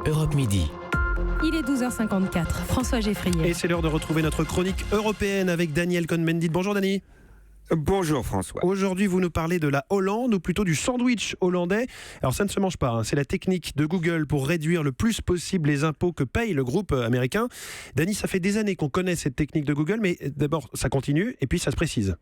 Europe Midi. Il est 12h54. François Geffrier. Et c'est l'heure de retrouver notre chronique européenne avec Daniel Cohn-Bendit. Bonjour Dani. Bonjour François. Aujourd'hui, vous nous parlez de la Hollande, ou plutôt du sandwich hollandais. Alors ça ne se mange pas, hein. C'est la technique de Google pour réduire le plus possible les impôts que paye le groupe américain. Dani, ça fait des années qu'on connaît cette technique de Google, mais d'abord ça continue et puis ça se précise.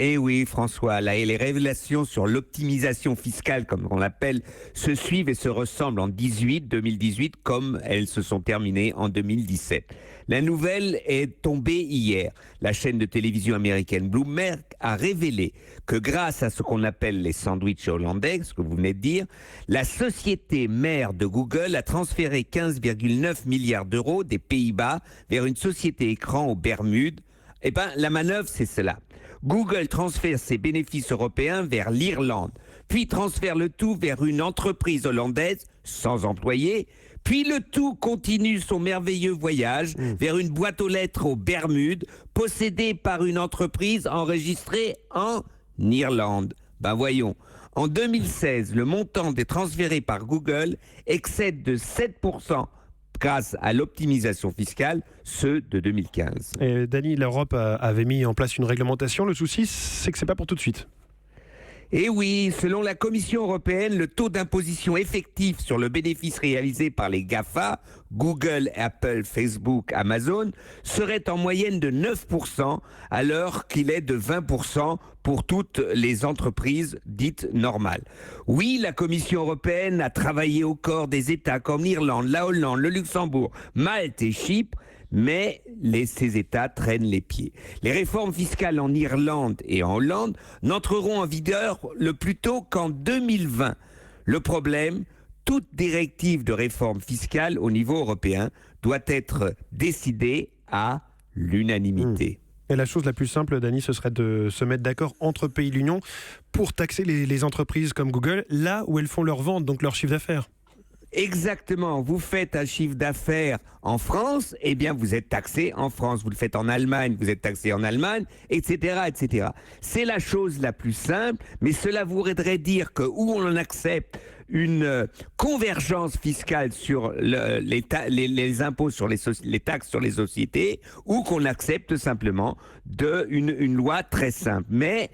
Eh oui François, là, et les révélations sur l'optimisation fiscale, comme on l'appelle, se suivent et se ressemblent en 2018 comme elles se sont terminées en 2017. La nouvelle est tombée hier. La chaîne de télévision américaine Bloomberg a révélé que grâce à ce qu'on appelle les sandwichs hollandais, ce que vous venez de dire, la société mère de Google a transféré 15,9 milliards d'euros des Pays-Bas vers une société écran aux Bermudes. Eh bien, la manœuvre, c'est cela. Google transfère ses bénéfices européens vers l'Irlande, puis transfère le tout vers une entreprise hollandaise sans employés, puis le tout continue son merveilleux voyage vers une boîte aux lettres aux Bermudes, possédée par une entreprise enregistrée en Irlande. Ben voyons, en 2016, le montant des transférés par Google excède de 7% grâce à l'optimisation fiscale, ceux de 2015. Et Dani, l'Europe avait mis en place une réglementation. Le souci, c'est que c'est pas pour tout de suite. Et oui, selon la Commission européenne, le taux d'imposition effectif sur le bénéfice réalisé par les GAFA, Google, Apple, Facebook, Amazon, serait en moyenne de 9%, alors qu'il est de 20% pour toutes les entreprises dites normales. Oui, la Commission européenne a travaillé au corps des États comme l'Irlande, la Hollande, le Luxembourg, Malte et Chypre, mais ces États traînent les pieds. Les réformes fiscales en Irlande et en Hollande n'entreront en vigueur le plus tôt qu'en 2020. Le problème, toute directive de réforme fiscale au niveau européen doit être décidée à l'unanimité. Et la chose la plus simple, Dani, ce serait de se mettre d'accord entre pays de l'Union pour taxer les entreprises comme Google, là où elles font leurs ventes, donc leur chiffre d'affaires. Exactement, vous faites un chiffre d'affaires en France, eh bien vous êtes taxé en France. Vous le faites en Allemagne, vous êtes taxé en Allemagne, etc., etc. C'est la chose la plus simple, mais cela voudrait dire que où on accepte une convergence fiscale sur les impôts sur les taxes sur les sociétés, ou qu'on accepte simplement une loi très simple. Mais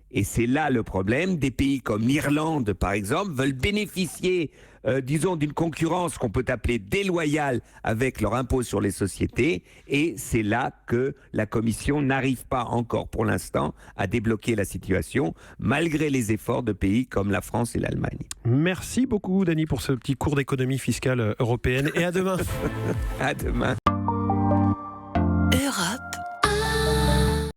et c'est là le problème, des pays comme l'Irlande, par exemple, veulent bénéficier, disons, d'une concurrence qu'on peut appeler déloyale avec leur impôt sur les sociétés. Et c'est là que la Commission n'arrive pas encore, pour l'instant, à débloquer la situation, malgré les efforts de pays comme la France et l'Allemagne. Merci beaucoup, Dani, pour ce petit cours d'économie fiscale européenne. Et à demain. À demain. Europe